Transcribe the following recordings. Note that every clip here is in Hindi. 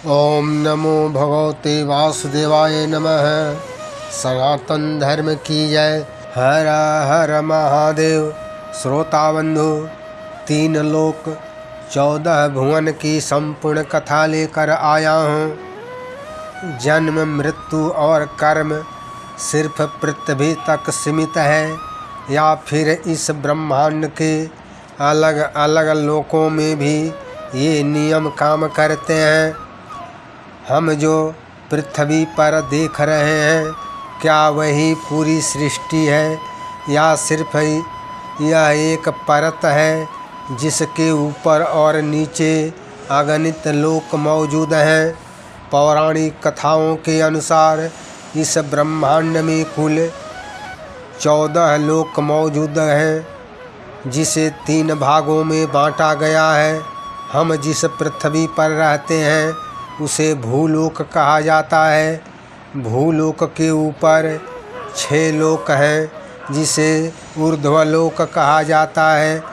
ओम नमो भगवते वासुदेवाय नमः। सनातन धर्म की जय। हर हर महादेव। श्रोता बंधु, 3 लोक 14 भुवन की संपूर्ण कथा लेकर आया हूँ। जन्म, मृत्यु और कर्म सिर्फ पृथ्वी तक सीमित है या फिर इस ब्रह्मांड के अलग अलग लोकों में भी ये नियम काम करते हैं। हम जो पृथ्वी पर देख रहे हैं, क्या वही पूरी सृष्टि है या सिर्फ यह एक परत है जिसके ऊपर और नीचे अगणित लोक मौजूद हैं। पौराणिक कथाओं के अनुसार इस ब्रह्मांड में कुल 14 लोक मौजूद हैं, जिसे 3 भागों में बांटा गया है। हम जिस पृथ्वी पर रहते हैं उसे भूलोक कहा जाता है। भूलोक के ऊपर 6 लोक हैं, जिसे ऊर्ध्वलोक कहा जाता है,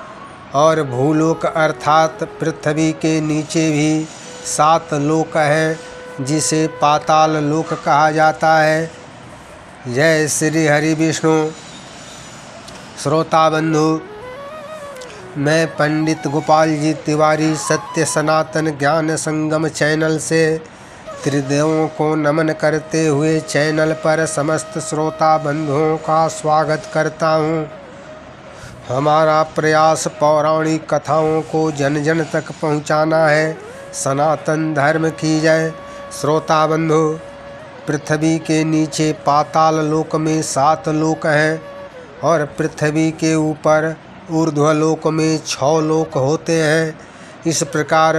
और भूलोक अर्थात पृथ्वी के नीचे भी 7 लोक हैं, जिसे पाताल लोक कहा जाता है। जय श्री हरि विष्णु। श्रोता बंधु, मैं पंडित गोपाल जी तिवारी सत्य सनातन ज्ञान संगम चैनल से त्रिदेवों को नमन करते हुए चैनल पर समस्त श्रोता बंधुओं का स्वागत करता हूँ। हमारा प्रयास पौराणिक कथाओं को जन जन तक पहुँचाना है। सनातन धर्म की जय। श्रोता बंधु, पृथ्वी के नीचे पाताल लोक में 7 लोक हैं और पृथ्वी के ऊपर ऊर्ध्वलोक में 6 लोक होते हैं। इस प्रकार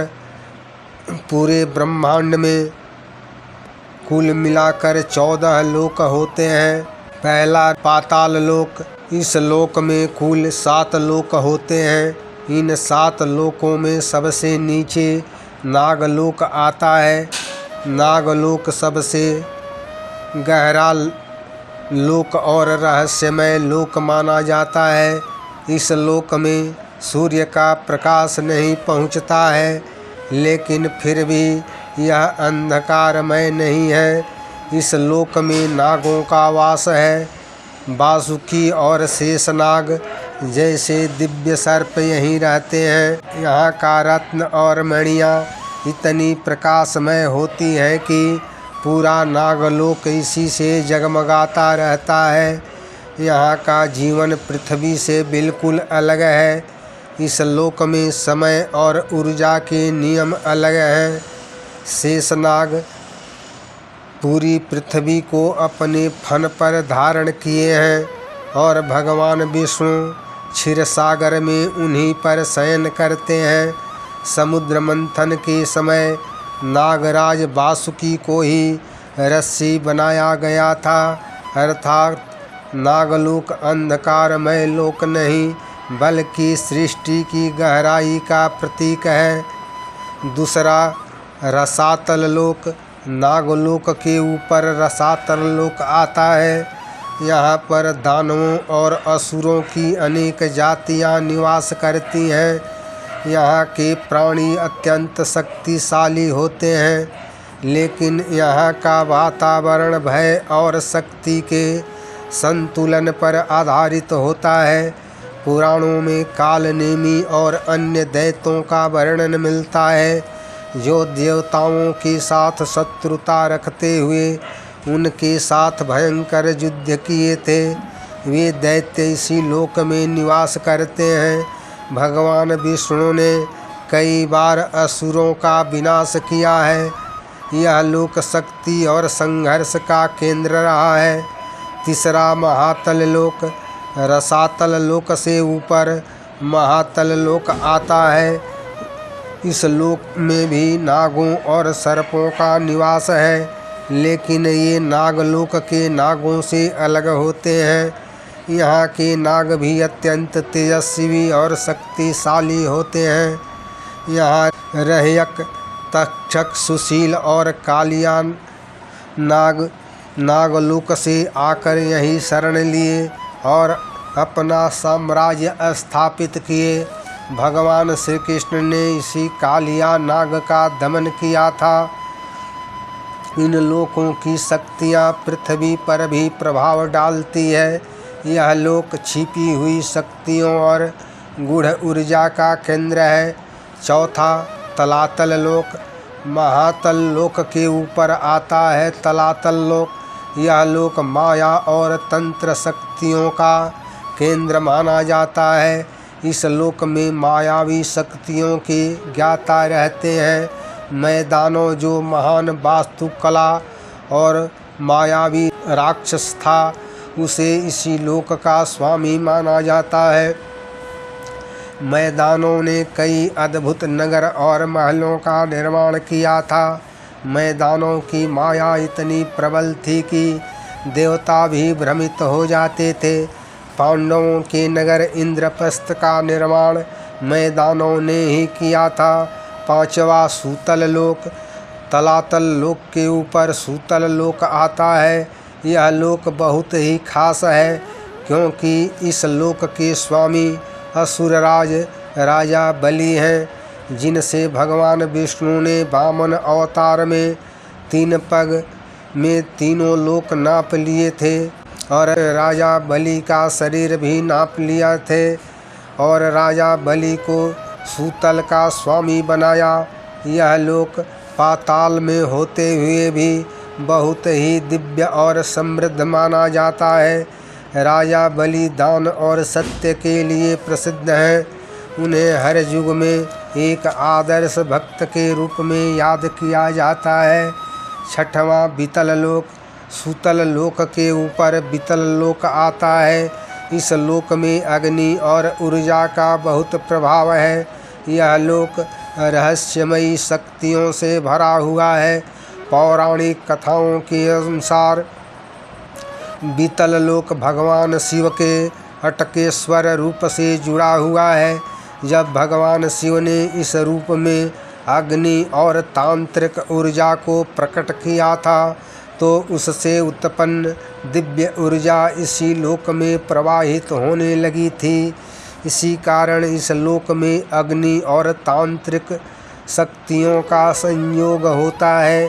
पूरे ब्रह्मांड में कुल मिलाकर 14 लोक होते हैं। पहला पाताल लोक। इस लोक में कुल 7 लोक होते हैं। इन 7 लोकों में सबसे नीचे नागलोक आता है। नागलोक सबसे गहरा लोक और रहस्यमय लोक माना जाता है। इस लोक में सूर्य का प्रकाश नहीं पहुंचता है, लेकिन फिर भी यह अंधकारमय नहीं है। इस लोक में नागों का वास है। वासुकी और शेषनाग जैसे दिव्य सर्प यहीं रहते हैं। यहाँ का रत्न और मणियाँ इतनी प्रकाशमय होती हैं कि पूरा नागलोक इसी से जगमगाता रहता है। यहाँ का जीवन पृथ्वी से बिल्कुल अलग है। इस लोक में समय और ऊर्जा के नियम अलग हैं। शेषनाग पूरी पृथ्वी को अपने फन पर धारण किए हैं और भगवान विष्णु क्षीरसागर में उन्हीं पर शयन करते हैं। समुद्र मंथन के समय नागराज वासुकी को ही रस्सी बनाया गया था, अर्थात नागलोक अंधकारमय लोक नहीं बल्कि सृष्टि की गहराई का प्रतीक है। दूसरा रसातल लोक। नागलोक के ऊपर रसातल लोक आता है। यहाँ पर दानवों और असुरों की अनेक जातियाँ निवास करती हैं। यहाँ के प्राणी अत्यंत शक्तिशाली होते हैं, लेकिन यहाँ का वातावरण भय और शक्ति के संतुलन पर आधारित होता है। पुराणों में कालनेमी और अन्य दैत्यों का वर्णन मिलता है, जो देवताओं के साथ शत्रुता रखते हुए उनके साथ भयंकर युद्ध किए थे। वे दैत्य इसी लोक में निवास करते हैं। भगवान विष्णु ने कई बार असुरों का विनाश किया है। यह लोक शक्ति और संघर्ष का केंद्र रहा है। तीसरा महातल लोक। रसातल लोक से ऊपर महातल लोक आता है। इस लोक में भी नागों और सर्पों का निवास है, लेकिन ये नागलोक के नागों से अलग होते हैं। यहाँ के नाग भी अत्यंत तेजस्वी और शक्तिशाली होते हैं। यहाँ रहयक, तक्षक, सुशील और कालियान नागलोक से आकर यहीं शरण लिए और अपना साम्राज्य स्थापित किए। भगवान श्री कृष्ण ने इसी कालिया नाग का दमन किया था। इन लोकों की शक्तियाँ पृथ्वी पर भी प्रभाव डालती है। यह लोक छिपी हुई शक्तियों और गूढ़ ऊर्जा का केंद्र है। चौथा, तलातल लोक। महातल लोक के ऊपर आता है तलातल लोक। यह लोक माया और तंत्र शक्तियों का केंद्र माना जाता है। इस लोक में मायावी शक्तियों के ज्ञाता रहते हैं। मैदानों जो महान वास्तुकला और मायावी राक्षस था, उसे इसी लोक का स्वामी माना जाता है। मैदानों ने कई अद्भुत नगर और महलों का निर्माण किया था। मैदानों की माया इतनी प्रबल थी कि देवता भी भ्रमित हो जाते थे। पांडवों के नगर इंद्रप्रस्थ का निर्माण मैदानों ने ही किया था। पांचवा, सूतल लोक। तलातल लोक के ऊपर सूतल लोक आता है। यह लोक बहुत ही खास है, क्योंकि इस लोक के स्वामी असुरराज राजा बलि हैं, जिनसे भगवान विष्णु ने वामन अवतार में 3 पग में तीनों लोक नाप लिए थे और राजा बलि का शरीर भी नाप लिया थे और राजा बलि को सूतल का स्वामी बनाया। यह लोक पाताल में होते हुए भी बहुत ही दिव्य और समृद्ध माना जाता है। राजा बलि दान और सत्य के लिए प्रसिद्ध हैं। उन्हें हर युग में एक आदर्श भक्त के रूप में याद किया जाता है। छठवां, बीतल लोक। सूतल लोक के ऊपर बीतल लोक आता है। इस लोक में अग्नि और ऊर्जा का बहुत प्रभाव है। यह लोक रहस्यमयी शक्तियों से भरा हुआ है। पौराणिक कथाओं के अनुसार बीतल लोक भगवान शिव के अटकेश्वर रूप से जुड़ा हुआ है। जब भगवान शिव ने इस रूप में अग्नि और तांत्रिक ऊर्जा को प्रकट किया था, तो उससे उत्पन्न दिव्य ऊर्जा इसी लोक में प्रवाहित होने लगी थी। इसी कारण इस लोक में अग्नि और तांत्रिक शक्तियों का संयोग होता है।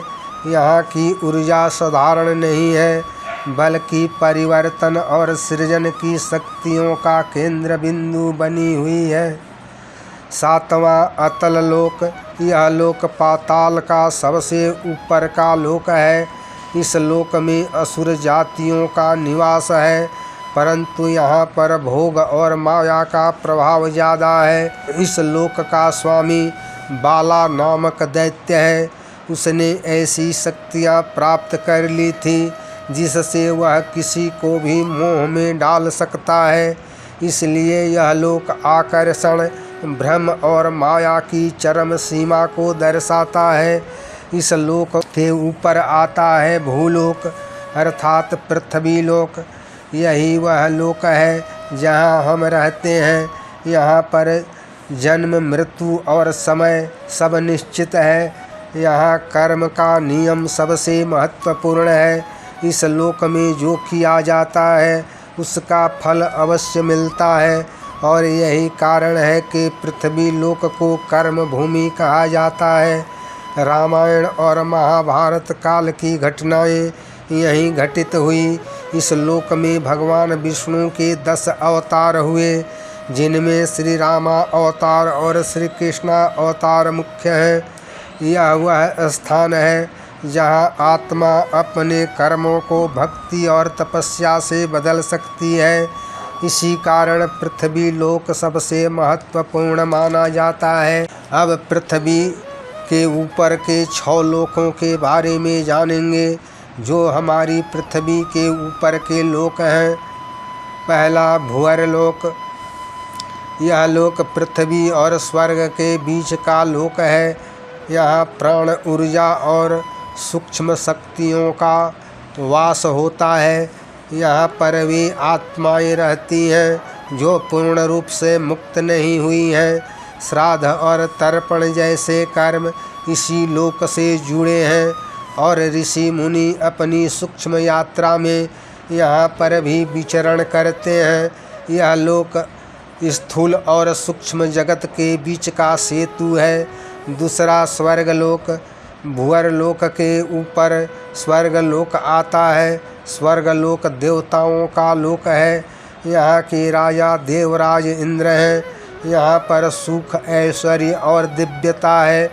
यहाँ की ऊर्जा साधारण नहीं है, बल्कि परिवर्तन और सृजन की शक्तियों का केंद्र बिंदु बनी हुई है। सातवां, अतल लोक। यह लोक पाताल का सबसे ऊपर का लोक है। इस लोक में असुर जातियों का निवास है, परंतु यहाँ पर भोग और माया का प्रभाव ज़्यादा है। इस लोक का स्वामी बाला नामक दैत्य है। उसने ऐसी शक्तियाँ प्राप्त कर ली थी जिससे वह किसी को भी मोह में डाल सकता है। इसलिए यह लोक आकर्षण, भ्रम और माया की चरम सीमा को दर्शाता है। इस लोक के ऊपर आता है भूलोक अर्थात पृथ्वी लोक। यही वह लोक है जहाँ हम रहते हैं। यहाँ पर जन्म, मृत्यु और समय सब निश्चित है। यहाँ कर्म का नियम सबसे महत्वपूर्ण है। इस लोक में जो किया जाता है उसका फल अवश्य मिलता है, और यही कारण है कि पृथ्वी लोक को कर्म भूमि कहा जाता है। रामायण और महाभारत काल की घटनाएं यहीं घटित हुई। इस लोक में भगवान विष्णु के 10 अवतार हुए, जिनमें श्री रामा अवतार और श्री कृष्णा अवतार मुख्य हैं। यह वह स्थान है जहाँ आत्मा अपने कर्मों को भक्ति और तपस्या से बदल सकती है। इसी कारण पृथ्वी लोक सबसे महत्वपूर्ण माना जाता है। अब पृथ्वी के ऊपर के 6 लोकों के बारे में जानेंगे, जो हमारी पृथ्वी के ऊपर के लोक हैं। पहला, भूअर लोक। यह लोक पृथ्वी और स्वर्ग के बीच का लोक है। यहाँ प्राण, ऊर्जा और सूक्ष्म शक्तियों का वास होता है। यहाँ पर वे आत्माएं रहती हैं जो पूर्ण रूप से मुक्त नहीं हुई हैं। श्राद्ध और तर्पण जैसे कर्म इसी लोक से जुड़े हैं, और ऋषि मुनि अपनी सूक्ष्म यात्रा में यहाँ पर भी विचरण करते हैं। यह लोक स्थूल और सूक्ष्म जगत के बीच का सेतु है। दूसरा, स्वर्ग लोक। भूअर लोक के ऊपर स्वर्ग लोक आता है। स्वर्ग लोक देवताओं का लोक है। यहाँ के राजा देवराज इंद्र हैं। यहाँ पर सुख, ऐश्वर्य और दिव्यता है।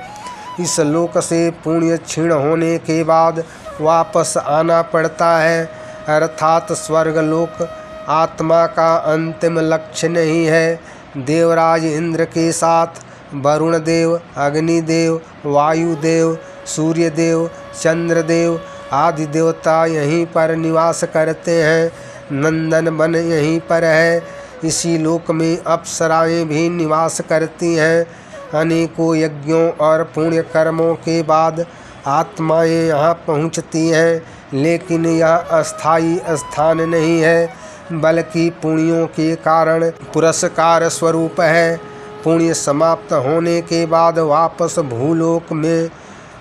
इस लोक से पुण्य क्षीण होने के बाद वापस आना पड़ता है, अर्थात स्वर्ग लोक आत्मा का अंतिम लक्ष्य नहीं है। देवराज इंद्र के साथ वरुण देव, अग्निदेव, वायुदेव, सूर्यदेव, चंद्रदेव आदि देवता यहीं पर निवास करते हैं। नंदन वन यहीं पर है। इसी लोक में अप्सराएं भी निवास करती हैं। अनेकों यज्ञों और पुण्य कर्मों के बाद आत्माएं यहाँ पहुँचती हैं, लेकिन यह अस्थायी स्थान नहीं है, बल्कि पुण्यों के कारण पुरस्कार स्वरूप है। पुण्य समाप्त होने के बाद वापस भूलोक में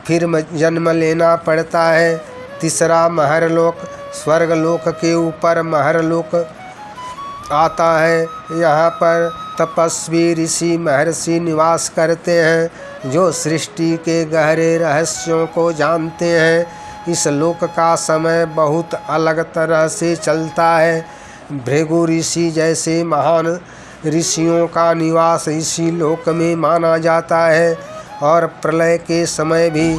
फिर जन्म लेना पड़ता है। तीसरा महरलोक, स्वर्गलोक के ऊपर महरलोक आता है। यहाँ पर तपस्वी ऋषि महर्षि निवास करते हैं, जो सृष्टि के गहरे रहस्यों को जानते हैं। इस लोक का समय बहुत अलग तरह से चलता है। भृगु ऋषि जैसे महान ऋषियों का निवास इसी लोक में माना जाता है, और प्रलय के समय भी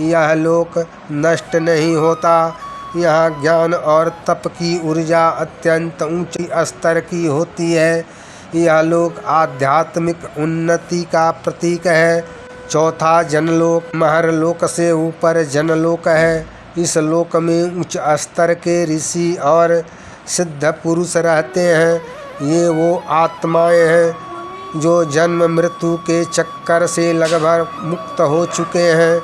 यह लोक नष्ट नहीं होता। यहाँ ज्ञान और तप की ऊर्जा अत्यंत ऊंची स्तर की होती है। यह लोक आध्यात्मिक उन्नति का प्रतीक है। चौथा जनलोक, महरलोक से ऊपर जनलोक है। इस लोक में उच्च स्तर के ऋषि और सिद्ध पुरुष रहते हैं। ये वो आत्माएं हैं जो जन्म मृत्यु के चक्कर से लगभग मुक्त हो चुके हैं।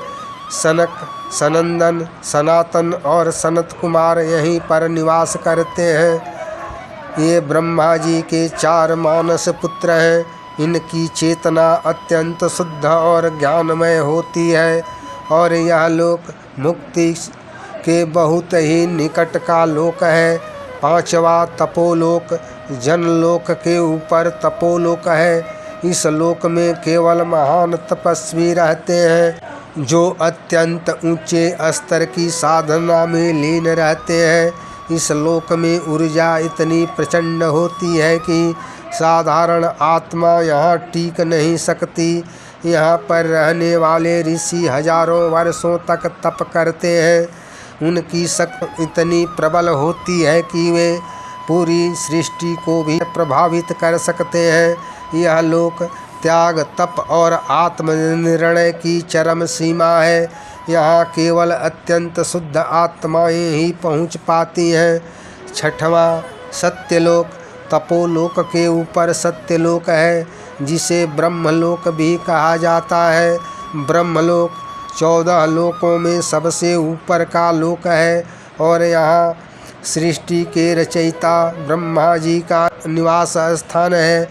सनक, सनंदन, सनातन और सनत कुमार यहीं पर निवास करते हैं। ये ब्रह्मा जी के 4 मानस पुत्र हैं। इनकी चेतना अत्यंत शुद्ध और ज्ञानमय होती है, और यह लोक मुक्ति के बहुत ही निकट का लोक है। पांचवा तपोलोक, जनलोक के ऊपर तपोलोक है। इस लोक में केवल महान तपस्वी रहते हैं, जो अत्यंत ऊंचे स्तर की साधना में लीन रहते हैं। इस लोक में ऊर्जा इतनी प्रचंड होती है कि साधारण आत्मा यहाँ टिक नहीं सकती। यहाँ पर रहने वाले ऋषि हजारों वर्षों तक तप करते हैं। उनकी शक्ति इतनी प्रबल होती है कि वे पूरी सृष्टि को भी प्रभावित कर सकते हैं। यह लोक त्याग, तप और आत्मनिर्णय की चरम सीमा है। यहाँ केवल अत्यंत शुद्ध आत्माएं ही पहुँच पाती हैं। छठवां सत्यलोक, तपोलोक के ऊपर सत्यलोक है, जिसे ब्रह्मलोक भी कहा जाता है। ब्रह्मलोक 14 लोकों में सबसे ऊपर का लोक है, और यहाँ सृष्टि के रचयिता ब्रह्मा जी का निवास स्थान है।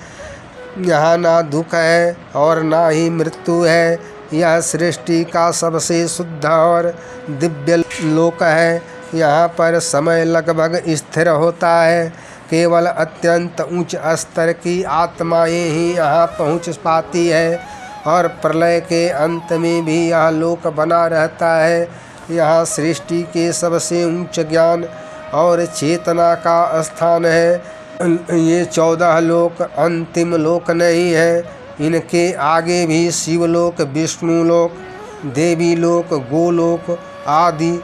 यहाँ ना दुख है और ना ही मृत्यु है। यह सृष्टि का सबसे शुद्ध और दिव्य लोक है। यहाँ पर समय लगभग स्थिर होता है। केवल अत्यंत उच्च स्तर की आत्माएं ही यहाँ पहुँच पाती है, और प्रलय के अंत में भी यह लोक बना रहता है। यहाँ सृष्टि के सबसे उच्च ज्ञान और चेतना का स्थान है। ये 14 लोक अंतिम लोक नहीं है। इनके आगे भी शिवलोक, विष्णुलोक, देवी लोक, गोलोक आदि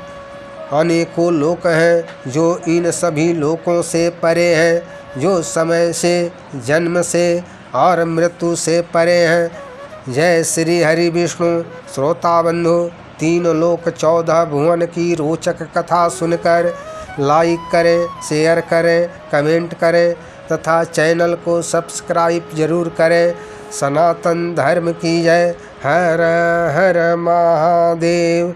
अनेकों लोक हैं, जो इन सभी लोकों से परे हैं, जो समय से, जन्म से और मृत्यु से परे हैं। जय श्री हरि विष्णु। श्रोता बंधु, 3 लोक 14 भुवन की रोचक कथा सुनकर लाइक करें, शेयर करें, कमेंट करें तथा चैनल को सब्सक्राइब जरूर करें। सनातन धर्म की जय। हर हर महादेव।